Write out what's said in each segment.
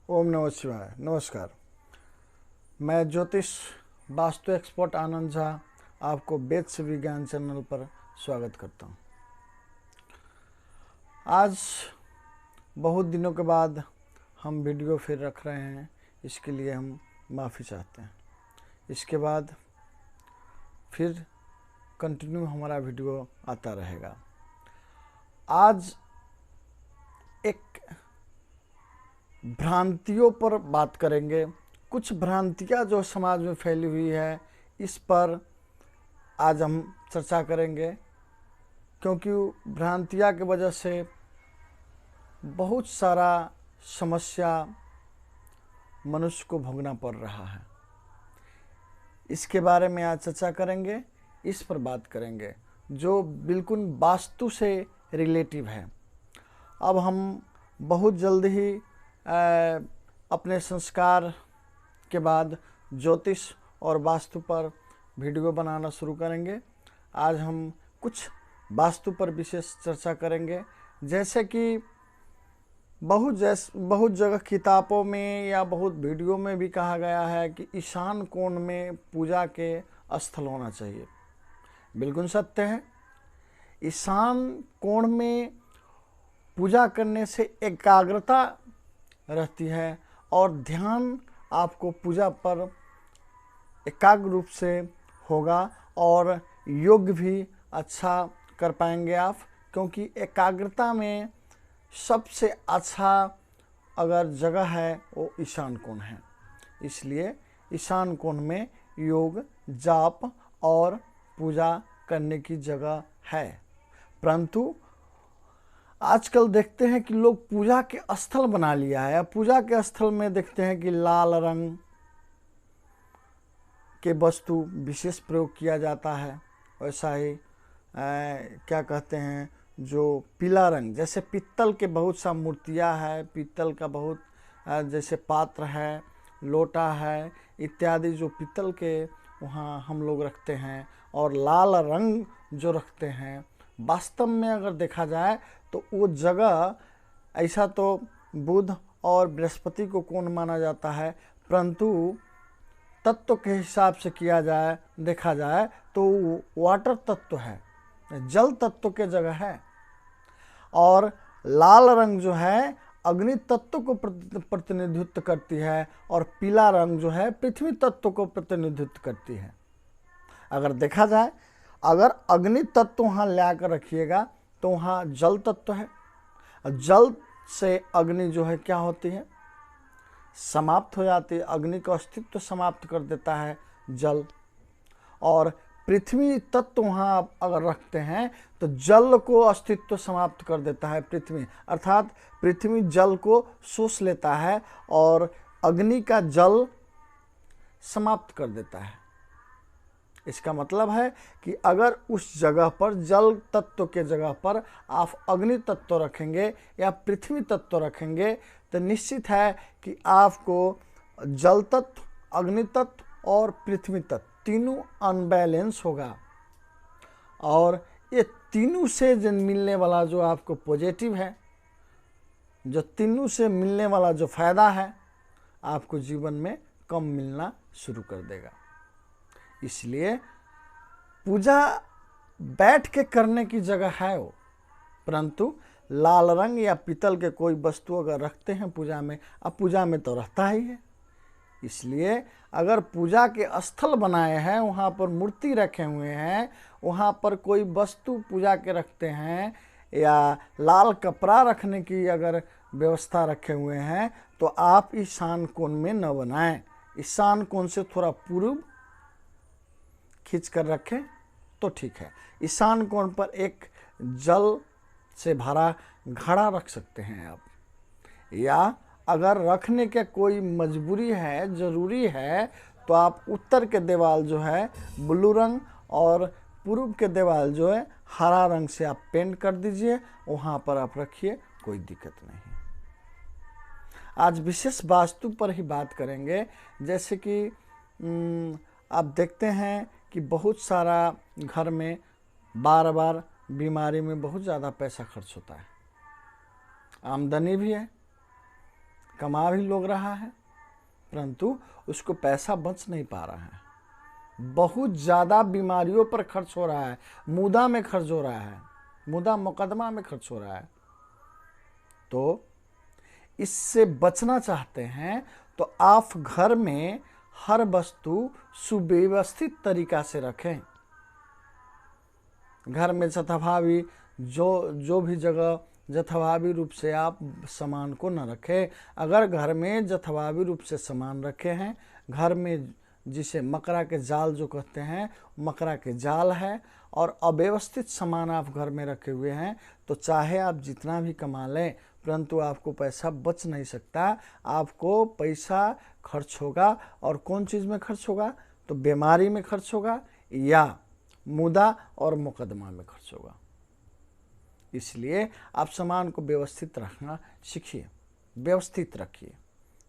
ओम नमः शिवाय। नमस्कार, मैं ज्योतिष वास्तु एक्सपर्ट आनंद झा आपको वेद से विज्ञान चैनल पर स्वागत करता हूँ। आज बहुत दिनों के बाद हम वीडियो फिर रख रहे हैं, इसके लिए हम माफ़ी चाहते हैं। इसके बाद फिर कंटिन्यू हमारा वीडियो आता रहेगा। आज एक भ्रांतियों पर बात करेंगे। कुछ भ्रांतियाँ जो समाज में फैली हुई है, इस पर आज हम चर्चा करेंगे, क्योंकि भ्रांतियाँ की वजह से बहुत सारा समस्या मनुष्य को भोगना पड़ रहा है। इसके बारे में आज चर्चा करेंगे, इस पर बात करेंगे जो बिल्कुल वास्तु से रिलेटिव है। अब हम बहुत जल्द ही अपने संस्कार के बाद ज्योतिष और वास्तु पर वीडियो बनाना शुरू करेंगे। आज हम कुछ वास्तु पर विशेष चर्चा करेंगे, जैसे कि बहुत जगह किताबों में या बहुत वीडियो में भी कहा गया है कि ईशान कोण में पूजा के स्थल होना चाहिए। बिल्कुल सत्य है। ईशान कोण में पूजा करने से एकाग्रता रहती है और ध्यान आपको पूजा पर एकाग्र रूप से होगा और योग भी अच्छा कर पाएंगे आप, क्योंकि एकाग्रता में सबसे अच्छा अगर जगह है वो ईशान कोण है। इसलिए ईशान कोण में योग, जाप और पूजा करने की जगह है। परंतु आजकल देखते हैं कि लोग पूजा के स्थल बना लिया है। पूजा के स्थल में देखते हैं कि लाल रंग के वस्तु विशेष प्रयोग किया जाता है। वैसा ही क्या कहते हैं, जो पीला रंग, जैसे पीतल के बहुत सा मूर्तियां है, पीतल का बहुत जैसे पात्र है, लोटा है इत्यादि, जो पीतल के वहाँ हम लोग रखते हैं। और लाल रंग जो रखते हैं, वास्तव में अगर देखा जाए तो वो जगह, ऐसा तो बुध और बृहस्पति को कोण माना जाता है, परंतु तत्व के हिसाब से किया जाए, देखा जाए तो वाटर तत्व है, जल तत्व के जगह है। और लाल रंग जो है अग्नि तत्व को प्रतिनिधित्व करती है और पीला रंग जो है पृथ्वी तत्व को प्रतिनिधित्व करती है। अगर देखा जाए, अगर अग्नि तत्व वहाँ ला कर रखिएगा तो वहाँ जल तत्व है। जल से अग्नि जो है क्या होती है, समाप्त हो जाती है। अग्नि का अस्तित्व समाप्त कर देता है जल। और पृथ्वी तत्व वहाँ अगर रखते हैं तो जल को अस्तित्व समाप्त कर देता है पृथ्वी, अर्थात पृथ्वी जल को सोख लेता है और अग्नि का जल समाप्त कर देता है। इसका मतलब है कि अगर उस जगह पर जल तत्व के जगह पर आप अग्नि तत्व रखेंगे या पृथ्वी तत्व रखेंगे तो निश्चित है कि आपको जल तत्व, अग्नि तत्व और पृथ्वी तत्व तीनों अनबैलेंस होगा। और ये तीनों से जो मिलने वाला जो आपको पॉजिटिव है, जो तीनों से मिलने वाला जो फायदा है, आपको जीवन में कम मिलना शुरू कर देगा। इसलिए पूजा बैठ के करने की जगह है वो, परंतु लाल रंग या पीतल के कोई वस्तु अगर रखते हैं पूजा में, अब पूजा में तो रहता ही है। इसलिए अगर पूजा के स्थल बनाए हैं, वहाँ पर मूर्ति रखे हुए हैं, वहाँ पर कोई वस्तु पूजा के रखते हैं या लाल कपड़ा रखने की अगर व्यवस्था रखे हुए हैं, तो आप ईशान कोण में न बनाएं। ईशान कोण से थोड़ा पूर्व खींच कर रखें तो ठीक है। ईशान कोण पर एक जल से भरा घड़ा रख सकते हैं आप, या अगर रखने के कोई मजबूरी है, ज़रूरी है, तो आप उत्तर के दीवार जो है ब्लू रंग और पूर्व के दीवार जो है हरा रंग से आप पेंट कर दीजिए, वहाँ पर आप रखिए, कोई दिक्कत नहीं। आज विशेष वास्तु पर ही बात करेंगे। जैसे कि आप देखते हैं कि बहुत सारा घर में बार बार बीमारी में बहुत ज़्यादा पैसा खर्च होता है, आमदनी भी है, कमा भी लोग रहा है, परंतु उसको पैसा बच नहीं पा रहा है। बहुत ज़्यादा बीमारियों पर खर्च हो रहा है, मुद्दा में खर्च हो रहा है, मुद्दा मुकदमा में खर्च हो रहा है। तो इससे बचना चाहते हैं तो आप घर में हर वस्तु सुव्यवस्थित तरीका से रखें। घर में जथाभावी जो भी जगह जथाभावी रूप से आप सामान को न रखें। अगर घर में जथाभावी रूप से सामान रखे हैं, घर में जिसे मकरा के जाल जो कहते हैं, मकरा के जाल है, और अव्यवस्थित सामान आप घर में रखे हुए हैं, तो चाहे आप जितना भी कमा लें, परंतु आपको पैसा बच नहीं सकता। आपको पैसा खर्च होगा, और कौन चीज़ में खर्च होगा? तो बीमारी में खर्च होगा या मुद्दा और मुकदमा में खर्च होगा। इसलिए आप सामान को व्यवस्थित रखना सीखिए, व्यवस्थित रखिए।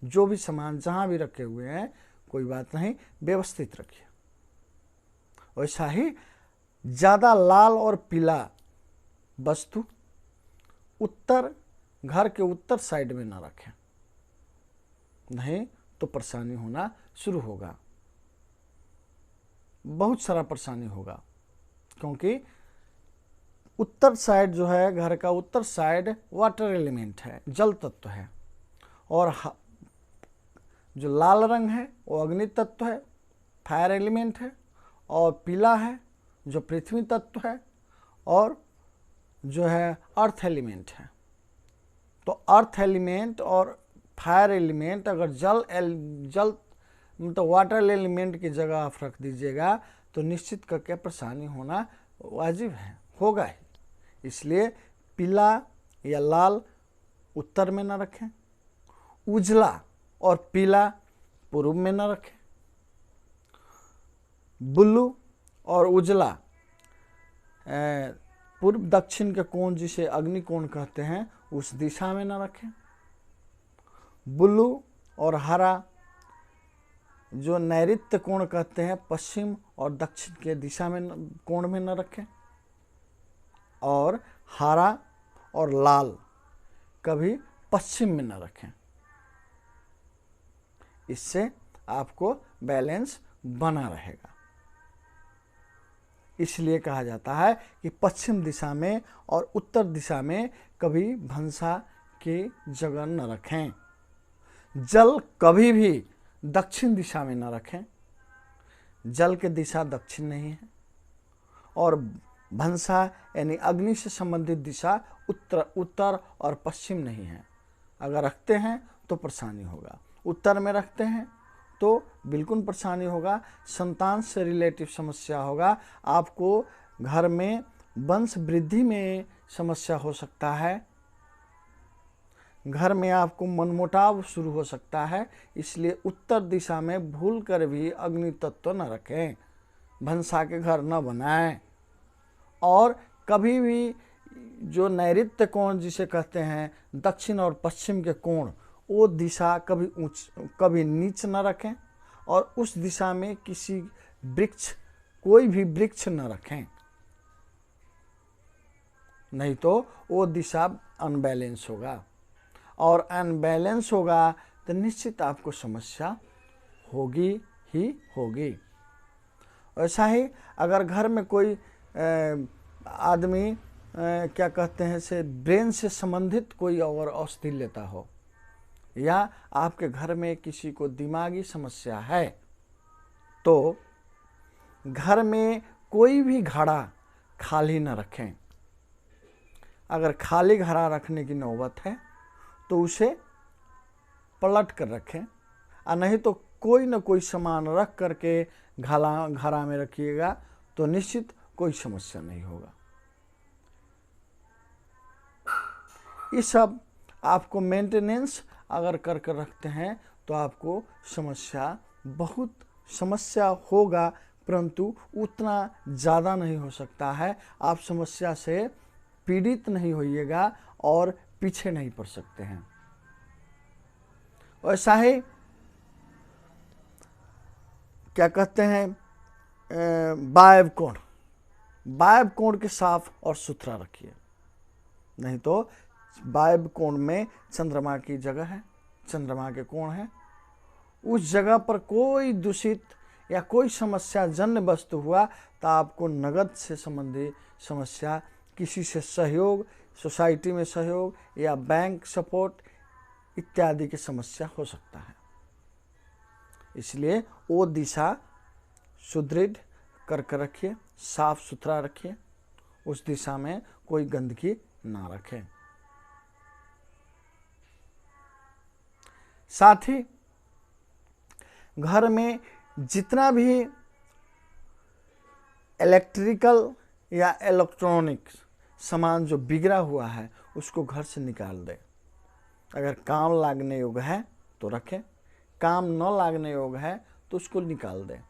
जो भी सामान जहाँ भी रखे हुए हैं, कोई बात नहीं, व्यवस्थित रखिए। वैसा ही ज़्यादा लाल और पीला वस्तु घर के उत्तर साइड में ना रखें, नहीं तो परेशानी होना शुरू होगा, बहुत सारा परेशानी होगा। क्योंकि उत्तर साइड जो है, घर का उत्तर साइड वाटर एलिमेंट है, जल तत्व है, और जो लाल रंग है वो अग्नि तत्व है, फायर एलिमेंट है, और पीला है जो पृथ्वी तत्व है, और जो है अर्थ एलिमेंट है। तो अर्थ एलिमेंट और फायर एलिमेंट अगर जल मतलब वाटर एलिमेंट की जगह आप रख दीजिएगा तो निश्चित करके परेशानी होना वाजिब है, होगा ही। इसलिए पीला या लाल उत्तर में न रखें, उजला और पीला पूर्व में न रखें, ब्लू और उजला पूर्व दक्षिण के कोण जिसे अग्नि कोण कहते हैं उस दिशा में न रखें, ब्लू और हरा जो नैऋत्य कोण कहते हैं पश्चिम और दक्षिण के दिशा में कोण में न रखें, और हरा और लाल कभी पश्चिम में न रखें। इससे आपको बैलेंस बना रहेगा। इसलिए कहा जाता है कि पश्चिम दिशा में और उत्तर दिशा में कभी भंसा की जगह न रखें। जल कभी भी दक्षिण दिशा में न रखें, जल की दिशा दक्षिण नहीं है, और भंसा यानी अग्नि से संबंधित दिशा उत्तर और पश्चिम नहीं है। अगर रखते हैं तो परेशानी होगा, उत्तर में रखते हैं तो बिल्कुल परेशानी होगा, संतान से रिलेटिव समस्या होगा, आपको घर में वंश वृद्धि में समस्या हो सकता है, घर में आपको मनमुटाव शुरू हो सकता है। इसलिए उत्तर दिशा में भूल कर भी अग्नि तत्व न रखें, भंसा के घर न बनाएं, और कभी भी जो नैऋत्य कोण जिसे कहते हैं दक्षिण और पश्चिम के कोण, वो दिशा कभी नीच न रखें, और उस दिशा में कोई भी वृक्ष न रखें, नहीं तो वो दिशा अनबैलेंस होगा, और अनबैलेंस होगा तो निश्चित आपको समस्या होगी ही होगी। वैसा ही अगर घर में कोई आदमी क्या कहते हैं से ब्रेन से संबंधित कोई और औषधि लेता हो, या आपके घर में किसी को दिमागी समस्या है, तो घर में कोई भी घड़ा खाली न रखें। अगर खाली घड़ा रखने की नौबत है तो उसे पलट कर रखें, और नहीं तो कोई न कोई सामान रख करके घड़ा में रखिएगा तो निश्चित कोई समस्या नहीं होगा। ये सब आपको मेंटेनेंस अगर कर रखते हैं तो आपको बहुत समस्या होगा, परंतु उतना ज़्यादा नहीं हो सकता है। आप समस्या से पीड़ित नहीं होइएगा और पीछे नहीं पड़ सकते हैं। वैसा ही क्या कहते हैं वायव्य कोण के साफ और सुथरा रखिए, नहीं तो वायव्य कोण में चंद्रमा की जगह है, चंद्रमा के कोण हैं, उस जगह पर कोई दूषित या कोई समस्या जन्य वस्तु हुआ तो आपको नगद से संबंधी समस्या, किसी से सहयोग, सोसाइटी में सहयोग या बैंक सपोर्ट इत्यादि की समस्या हो सकता है। इसलिए वो दिशा सुदृढ़ करके रखिए, साफ सुथरा रखिए, उस दिशा में कोई गंदगी ना रखें। साथ ही घर में जितना भी इलेक्ट्रिकल या इलेक्ट्रॉनिक सामान जो बिगड़ा हुआ है उसको घर से निकाल दें। अगर काम लागने योग्य है तो रखें, काम न लागने योग्य है तो उसको निकाल दें।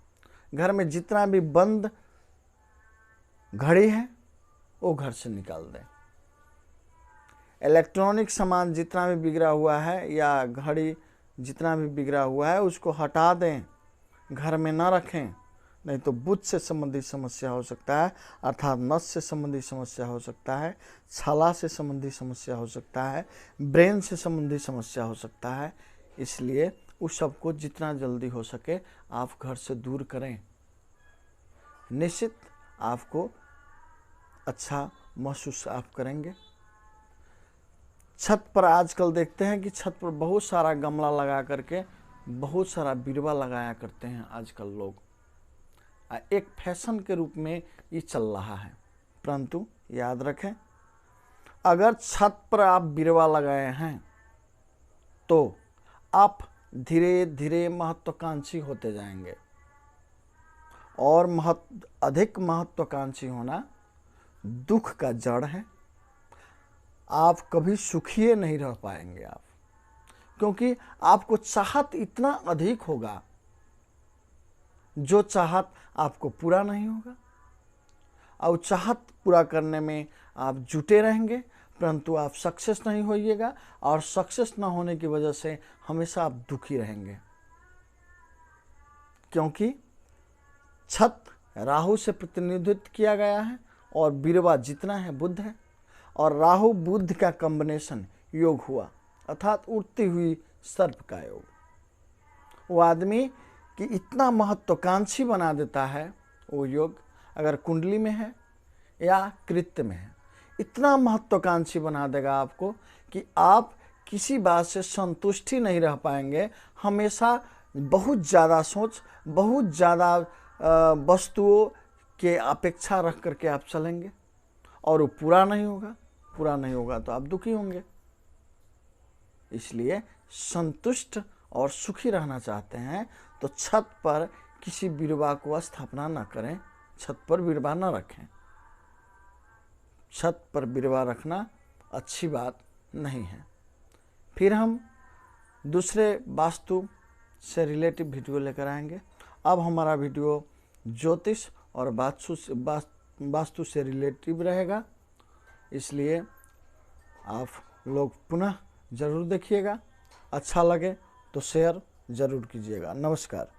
घर में जितना भी बंद घड़ी है वो घर से निकाल दें। इलेक्ट्रॉनिक सामान जितना भी बिगड़ा हुआ है या घड़ी जितना भी बिगड़ा हुआ है उसको हटा दें, घर में ना रखें, नहीं तो बुध से संबंधित समस्या हो सकता है, अर्थात नस से संबंधित समस्या हो सकता है, छाला से संबंधित समस्या हो सकता है, ब्रेन से संबंधित समस्या हो सकता है। इसलिए उस सबको जितना जल्दी हो सके आप घर से दूर करें। निश्चित आपको अच्छा महसूस आप करेंगे। छत पर आजकल देखते हैं कि छत पर बहुत सारा गमला लगा करके बहुत सारा बिरवा लगाया करते हैं आजकल लोग। एक फैशन के रूप में ये चल रहा है, परंतु याद रखें अगर छत पर आप बिरवा लगाए हैं तो आप धीरे धीरे महत्वाकांक्षी होते जाएंगे, और अधिक महत्वाकांक्षी होना दुख का जड़ है। आप कभी सुखी नहीं रह पाएंगे आप, क्योंकि आपको चाहत इतना अधिक होगा, जो चाहत आपको पूरा नहीं होगा, और चाहत पूरा करने में आप जुटे रहेंगे, परंतु आप सक्सेस नहीं होइएगा, और सक्सेस ना होने की वजह से हमेशा आप दुखी रहेंगे। क्योंकि छत राहु से प्रतिनिधित्व किया गया है और बिरवा जितना है बुध है, और राहु बुध का कॉम्बिनेशन योग हुआ, अर्थात उड़ती हुई सर्प का योग। वो आदमी कि इतना महत्वाकांक्षी बना देता है वो योग, अगर कुंडली में है या कृत्य में है, इतना महत्वाकांक्षी बना देगा आपको कि आप किसी बात से संतुष्टि नहीं रह पाएंगे। हमेशा बहुत ज़्यादा सोच, बहुत ज़्यादा वस्तुओं के अपेक्षा रख करके आप चलेंगे, और वो पूरा नहीं होगा। पूरा नहीं होगा तो आप दुखी होंगे। इसलिए संतुष्ट और सुखी रहना चाहते हैं तो छत पर किसी बिरवा को स्थापना न करें, छत पर बिरवा न रखें। छत पर बिरवा रखना अच्छी बात नहीं है। फिर हम दूसरे वास्तु से रिलेटिव वीडियो लेकर आएंगे। अब हमारा वीडियो ज्योतिष और वास्तु से रिलेटिव रहेगा, इसलिए आप लोग पुनः ज़रूर देखिएगा। अच्छा लगे तो शेयर ज़रूर कीजिएगा। नमस्कार।